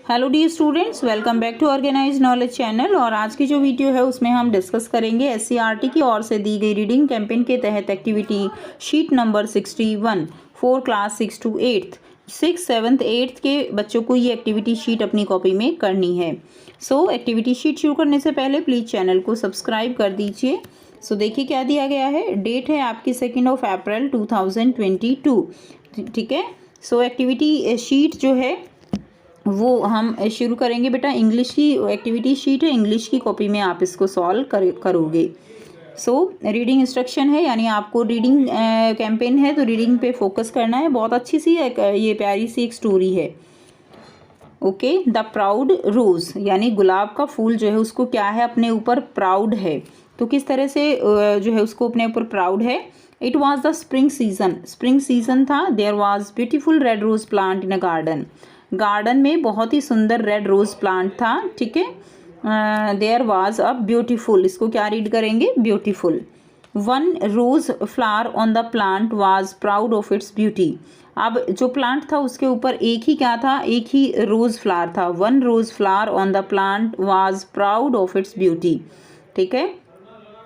Hello dear students, welcome back to organize knowledge channel. और आज की जो वीडियो है उसमें हम डिस्कस करेंगे एससीईआरटी की ओर से दी गई रीडिंग कैंपेन के तहत activity sheet number 61 for class 6 to 8th 6th 7th 8th के बच्चों को ये एक्टिविटी शीट अपनी कॉपी में करनी है। एक्टिविटी शीट शुरू करने से पहले प्लीज़ चैनल को सब्सक्राइब कर दीजिए। देखिए क्या दिया गया है। डेट है आपकी 2 अप्रैल 2022। ठीक है। एक्टिविटी शीट जो है वो हम शुरू करेंगे। बेटा इंग्लिश की एक्टिविटी शीट है, इंग्लिश की कॉपी में आप इसको सॉल्व करोगे। रीडिंग इंस्ट्रक्शन है, यानी आपको रीडिंग कैंपेन है तो रीडिंग पे फोकस करना है। बहुत अच्छी सी ये प्यारी सी एक स्टोरी है। ओके। द प्राउड रोज, यानी गुलाब का फूल जो है उसको क्या है, अपने ऊपर प्राउड है। तो किस तरह से जो है उसको अपने ऊपर प्राउड है। It was the spring season, spring season था। There was beautiful red rose plant in a garden, garden में बहुत ही सुंदर रेड रोज प्लांट था। ठीक है। देयर वाज अ ब्यूटीफुल, इसको क्या रीड करेंगे, beautiful. One rose flower on the plant was proud of its beauty. अब जो प्लांट था उसके ऊपर एक ही क्या था, एक ही रोज फ्लावर था। One rose flower on the plant was proud of its beauty. ठीक है।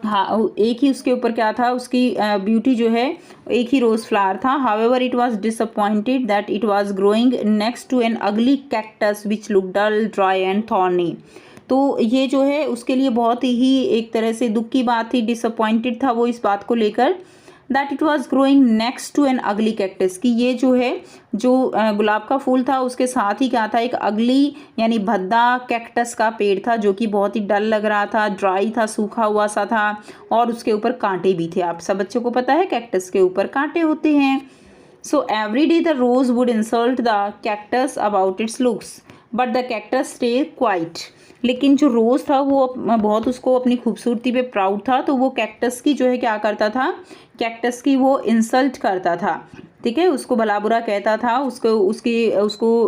हाँ, एक ही उसके ऊपर क्या था, उसकी ब्यूटी जो है, एक ही रोज फ्लावर था। However it was disappointed that it was growing next to an ugly cactus which look dull dry and thorny. तो ये जो है उसके लिए बहुत ही एक तरह से दुख की बात थी, डिसअपॉइंटेड था वो इस बात को लेकर। That it was growing next to an ugly cactus, कि ये जो है जो गुलाब का फूल था उसके साथ ही क्या था, एक अगली यानी भद्दा कैक्टस का पेड़ था जो कि बहुत ही डल लग रहा था, ड्राई था, सूखा हुआ सा था, और उसके ऊपर कांटे भी थे। आप सब बच्चों को पता है कैक्टस के ऊपर कांटे होते हैं। Every day the rose would insult the cactus about its looks but the cactus stay quiet. लेकिन जो रोज़ था वो बहुत उसको अपनी खूबसूरती पे प्राउड था, तो वो कैक्टस की जो है क्या करता था, कैक्टस की वो इंसल्ट करता था। ठीक है, उसको भला बुरा कहता था, उसको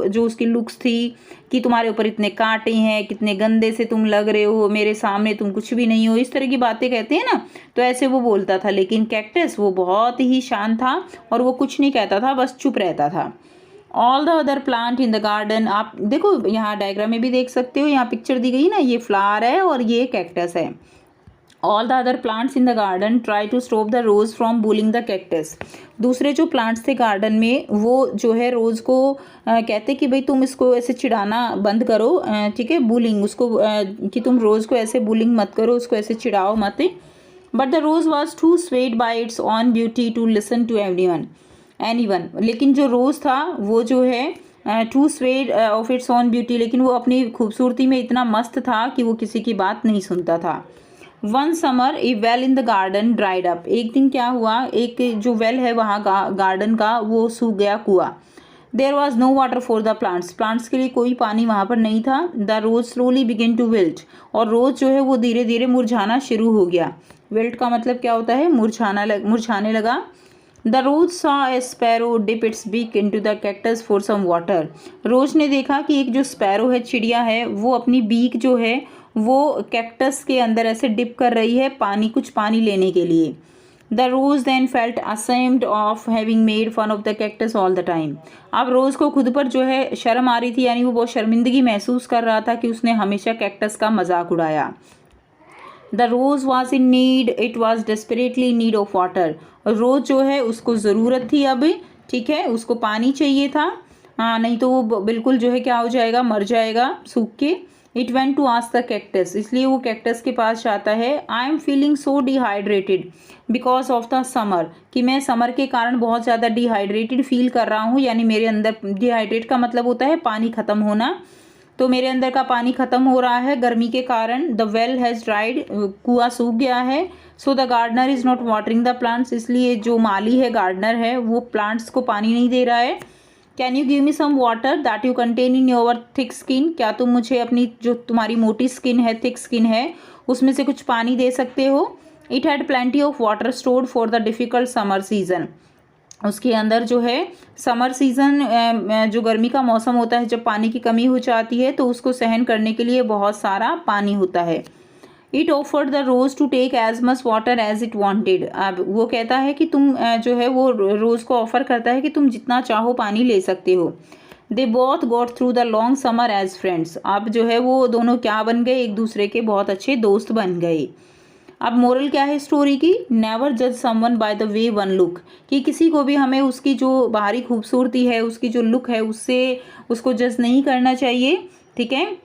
जो उसकी लुक्स थी कि तुम्हारे ऊपर इतने कांटे हैं, कितने गंदे से तुम लग रहे हो, मेरे सामने तुम कुछ भी नहीं हो, इस तरह की बातें कहते हैं ना, तो ऐसे वो बोलता था। लेकिन कैक्टस वो बहुत ही शांत था और वो कुछ नहीं कहता था, बस चुप रहता था। All the other plant in the garden, आप देखो यहाँ डायग्राम में भी देख सकते हो, यहाँ पिक्चर दी गई ना, ये फ्लावर है और ये कैक्टस है। All the other plants in the garden try to stop the rose from bullying the cactus. दूसरे जो प्लांट्स थे गार्डन में वो जो है रोज को कहते कि भाई तुम इसको ऐसे चिढ़ाना बंद करो। ठीक है, बुलिंग उसको कि तुम रोज को ऐसे बुलिंग मत करो, उसको ऐसे चिढ़ाओ मत। But the rose was too swayed by its own beauty to listen to anyone. लेकिन जो रोज़ था वो जो है too swayed of its own beauty, लेकिन वो अपनी खूबसूरती में इतना मस्त था कि वो किसी की बात नहीं सुनता था। One summer A well in the garden dried up. एक दिन क्या हुआ, एक जो वेल है वहाँ गार्डन का वो सूख गया, कुआं। There was no water for the plants, plants के लिए कोई पानी वहाँ पर नहीं था। The rose slowly begin to wilt, और रोज जो है वो धीरे धीरे मुरझाना शुरू हो गया। विल्ट का मतलब क्या होता है, मुरझाने लगा। The rose saw a sparrow dip its beak into the cactus for some water. Rose ने देखा कि एक जो स्पैरो है, चिड़िया है, वो अपनी बीक जो है वो कैक्टस के अंदर ऐसे डिप कर रही है कुछ पानी लेने के लिए। The rose then felt ashamed of having made fun of the cactus all the time. अब रोज को खुद पर जो है शर्म आ रही थी, यानी वो बहुत शर्मिंदगी महसूस कर रहा था कि उसने हमेशा कैक्टस का मजाक उड़ाया। The rose was in need, it was desperately in need of water. Rose जो है उसको ज़रूरत थी अब, ठीक है, उसको पानी चाहिए था। हाँ, नहीं तो वो बिल्कुल जो है क्या हो जाएगा, मर जाएगा सूख के। It went to ask the cactus, इसलिए वो कैक्टस के पास जाता है। I am feeling so dehydrated because of the summer, कि मैं समर के कारण बहुत ज़्यादा डिहाइड्रेटेड फील कर रहा हूँ, यानी मेरे अंदर डिहाइड्रेट का मतलब होता है पानी ख़त्म होना। तो मेरे अंदर का पानी ख़त्म हो रहा है गर्मी के कारण। द वेल हैज़ ड्राइड, कुआं सूख गया है। So the gardener is not watering the plants, इसलिए जो माली है, गार्डनर है, वो प्लांट्स को पानी नहीं दे रहा है। Can you give me some water that you contain in your thick skin, क्या तुम मुझे अपनी जो तुम्हारी मोटी स्किन है, थिक स्किन है, उसमें से कुछ पानी दे सकते हो। It had plenty of water stored for the difficult summer season, उसके अंदर जो है समर सीज़न जो गर्मी का मौसम होता है, जब पानी की कमी हो जाती है तो उसको सहन करने के लिए बहुत सारा पानी होता है। It offered the rose to take as much water as it wanted. अब वो कहता है कि तुम जो है वो रोज़ को ऑफ़र करता है कि तुम जितना चाहो पानी ले सकते हो। They both got through the long summer as friends. अब जो है वो दोनों क्या बन गए, एक दूसरे के बहुत अच्छे दोस्त बन गए। अब मोरल क्या है स्टोरी की, नेवर जज someone by the way one look, कि किसी को भी हमें उसकी जो बाहरी खूबसूरती है, उसकी जो लुक है, उससे उसको जज नहीं करना चाहिए, ठीक है।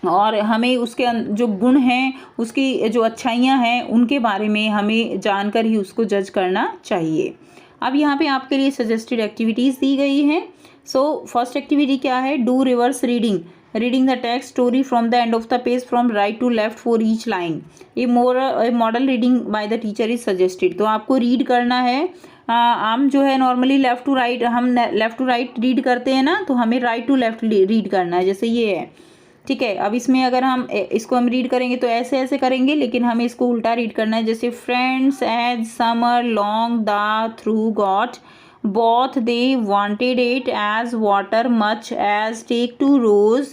और हमें उसके जो गुण हैं, उसकी जो अच्छाइयाँ हैं, उनके बारे में हमें जानकर ही उसको जज करना चाहिए। अब यहाँ पे आपके लिए सजेस्टेड एक्टिविटीज़ दी गई हैं। सो फर्स्ट एक्टिविटी क्या है, do reverse reading, reading the text story from the end of the page from right to left for each line. ये model reading by the teacher is suggested. तो आपको read करना है। हम जो है नॉर्मली लेफ़्ट टू राइट, हम left to right read करते हैं ना, तो हमें राइट टू लेफ़्ट रीड करना है, जैसे ये है, ठीक है। अब इसमें अगर हम इसको हम रीड करेंगे तो ऐसे ऐसे करेंगे, लेकिन हमें इसको उल्टा रीड करना है, जैसे friends as summer long the through got both they wanted it as water much as take to rose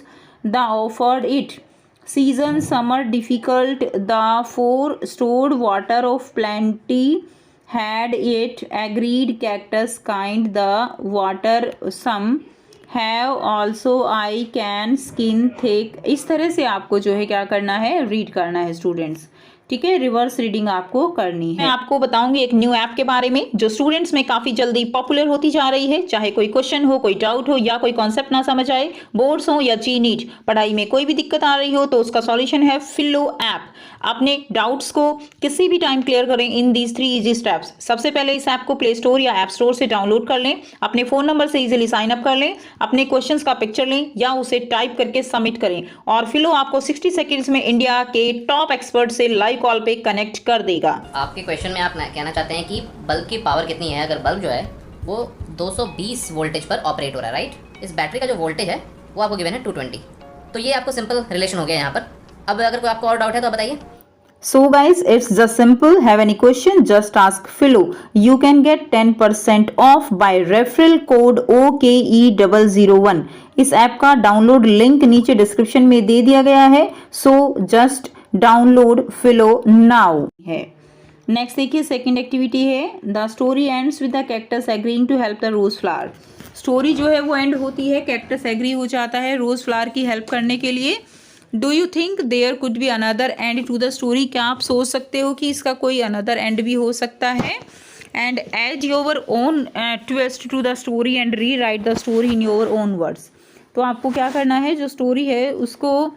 the offered it, season summer difficult the four stored water of plenty had it, agreed cactus kind the water some have also I can skin thick। इस तरह से आपको जो है क्या करना है, read करना है स्टूडेंट्स, ठीक है। रिवर्स रीडिंग आपको करनी है। मैं आपको बताऊंगी एक न्यू ऐप के बारे में जो स्टूडेंट्स में काफी जल्दी पॉपुलर होती जा रही है। चाहे कोई क्वेश्चन हो, कोई डाउट हो या कोई कॉन्सेप्ट ना समझ आए, बोर्ड्स हो या जी नीट, पढ़ाई में कोई भी दिक्कत आ रही हो, तो उसका सॉल्यूशन है फिलो ऐप। अपने डाउट्स को किसी भी टाइम क्लियर करें इन दीज 3 इजी स्टेप्स। सबसे पहले इस ऐप को प्ले स्टोर या ऐप स्टोर से डाउनलोड कर लें, अपने फोन नंबर से इजीली साइन अप कर लें, अपने क्वेश्चंस का पिक्चर लें या उसे टाइप करके सबमिट करें, और फिलो आपको 60 सेकेंड्स में इंडिया के टॉप एक्सपर्ट से लाइव कॉल पे कनेक्ट कर देगा। आपके क्वेश्चन में आप कहना चाहते हैं कि बल्ब की पावर कितनी है। अगर बल्ब जो है वो 220 वोल्टेज पर ऑपरेट हो रहा है, राइट। इस बैटरी का जो वोल्टेज है वो आपको गिवन है 220। तो ये आपको सिंपल रिलेशन हो गया यहाँ पर। अब अगर कोई आपको और डाउट है तो बताइए। So guys, it's just simple. Have any question? Just ask Philo. You can get 10% off by referral code OKE001। इस ऐप का डाउनलोड लिंक नीचे डिस्क्रिप्शन में दे दिया गया है। So just download Philo now है। नेक्स्ट देखिए सेकंड एक्टिविटी है, the story ends with the cactus agreeing to help the rose flower. Story जो है वो एंड होती है, कैक्टस एग्री हो जाता है रोज फ्लावर की हेल्प करने के लिए। Do you think there could be another end to the story, क्या आप सोच सकते हो कि इसका कोई अनदर एंड भी हो सकता है। And add your own twist to the story and rewrite the story in your own words. तो आपको क्या करना है, जो स्टोरी है उसको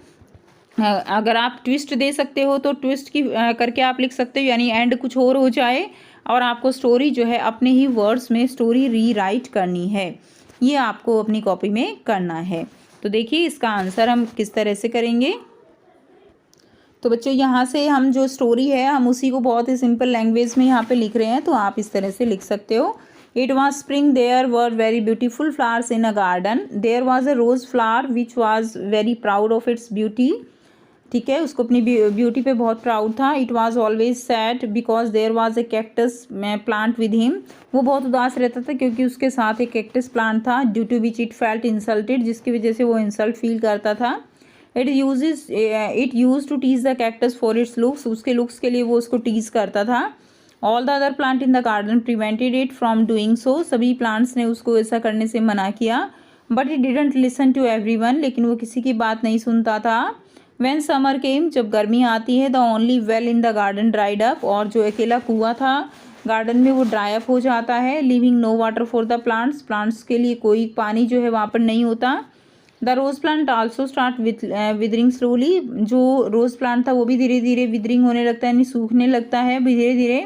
अगर आप ट्विस्ट दे सकते हो तो ट्विस्ट की करके आप लिख सकते हो, यानी एंड कुछ और हो जाए, और आपको स्टोरी जो है अपने ही वर्ड्स में स्टोरी री राइट करनी है। ये आपको अपनी कॉपी में करना है। तो देखिए इसका आंसर हम किस तरह से करेंगे। तो बच्चों यहाँ से हम जो स्टोरी है हम उसी को बहुत ही सिंपल लैंग्वेज में यहाँ पे लिख रहे हैं, तो आप इस तरह से लिख सकते हो। It was spring, there were very beautiful flowers in a garden, there was a rose flower which was very proud of its beauty. ठीक है, उसको अपनी ब्यूटी पे बहुत प्राउड था। It was always sad because there was a cactus plant with him, वो बहुत उदास रहता था क्योंकि उसके साथ एक कैक्टस प्लांट था। Due to which it felt insulted, जिसकी वजह से वो इंसल्ट फील करता था। It use to tease the cactus for its looks, उसके लुक्स के लिए वो उसको टीज करता था। All the other plant in the garden prevented it from doing so, सभी प्लांट्स ने उसको ऐसा करने से मना किया। But it didn't listen to everyone, लेकिन वो किसी की बात नहीं सुनता था। When summer came, जब गर्मी आती है, the only well in the garden dried up, और जो अकेला कुआं था गार्डन में वो ड्राई अप हो जाता है। Leaving no water for the plants, plants के लिए कोई पानी जो है वहाँ पर नहीं होता। The rose plant also start withering slowly, जो रोज प्लांट था वो भी धीरे धीरे विदरिंग होने लगता है, यानी सूखने लगता है धीरे धीरे।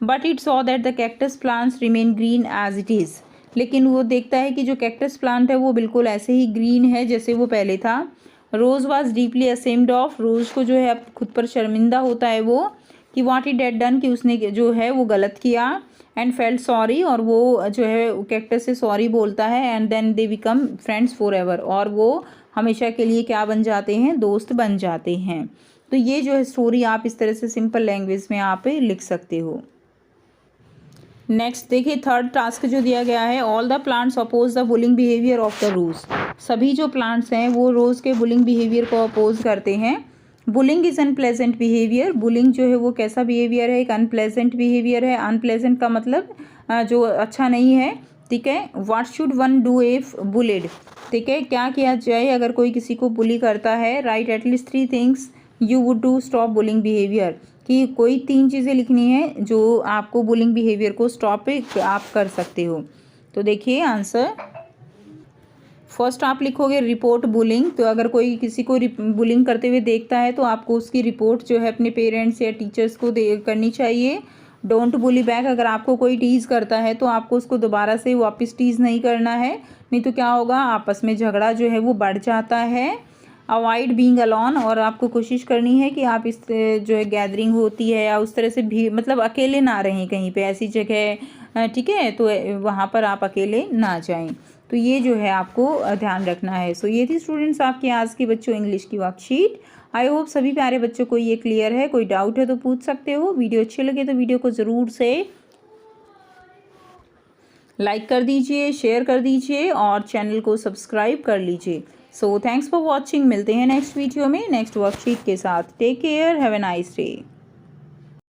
But it saw that the cactus plants remain green as it is, लेकिन वो देखता है कि जो कैक्टस प्लांट है वो बिल्कुल ऐसे ही ग्रीन है जैसे वो पहले था। Rose was deeply ashamed of, रोज़ को जो है अब खुद पर शर्मिंदा होता है वो कि व्हाट इट हैड डन, कि उसने जो है वो गलत किया। एंड फेल्ट सॉरी, और वो जो है कैक्टस से सॉरी बोलता है। And then they become friends forever, और वो हमेशा के लिए क्या बन जाते हैं, दोस्त बन जाते हैं। तो ये जो है स्टोरी आप इस तरह से सिंपल लैंग्वेज में आप लिख सकते हो। नेक्स्ट देखिए थर्ड टास्क जो दिया गया है, all the plants oppose the bullying behaviour of the rose. सभी जो प्लांट्स हैं वो रोज़ के बुलिंग बिहेवियर को अपोज करते हैं। Bullying is unpleasant behaviour, bullying जो है वो कैसा बिहेवियर है, एक अनप्लेजेंट बिहेवियर है। अनप्लेजेंट का मतलब जो अच्छा नहीं है। ठीक है। What should one do if bullied, ठीक है, क्या किया जाए अगर कोई किसी को बुली करता है। Right at least 3 things you would do stop bullying behaviour, कि कोई 3 चीज़ें लिखनी है जो आपको बुलिंग बिहेवियर को स्टॉप आप कर सकते हो। तो देखिए आंसर, फर्स्ट आप लिखोगे रिपोर्ट बुलिंग। तो अगर कोई किसी को बुलिंग करते हुए देखता है तो आपको उसकी रिपोर्ट जो है अपने पेरेंट्स या टीचर्स को करनी चाहिए। डोंट बुली बैक, अगर आपको कोई टीज़ करता है तो आपको उसको दोबारा से वापस टीज़ नहीं करना है, नहीं तो क्या होगा, आपस में झगड़ा जो है वो बढ़ जाता है। अवॉइड बीइंग अलोन, और आपको कोशिश करनी है कि आप इस जो है गैदरिंग होती है या उस तरह से भी मतलब अकेले ना रहें कहीं पे ऐसी जगह, ठीक है, तो वहाँ पर आप अकेले ना जाएं। तो ये जो है आपको ध्यान रखना है। सो ये थी स्टूडेंट्स आपकी आज की बच्चों इंग्लिश की वर्कशीट। आई होप सभी प्यारे बच्चों को ये क्लियर है। कोई डाउट है तो पूछ सकते हो। वीडियो अच्छी लगे तो वीडियो को ज़रूर से लाइक कर दीजिए, शेयर कर दीजिए और चैनल को सब्सक्राइब कर लीजिए। So thanks for watching. मिलते हैं नेक्स्ट वीडियो में नेक्स्ट वर्कशीट के साथ। Take care, have a nice day.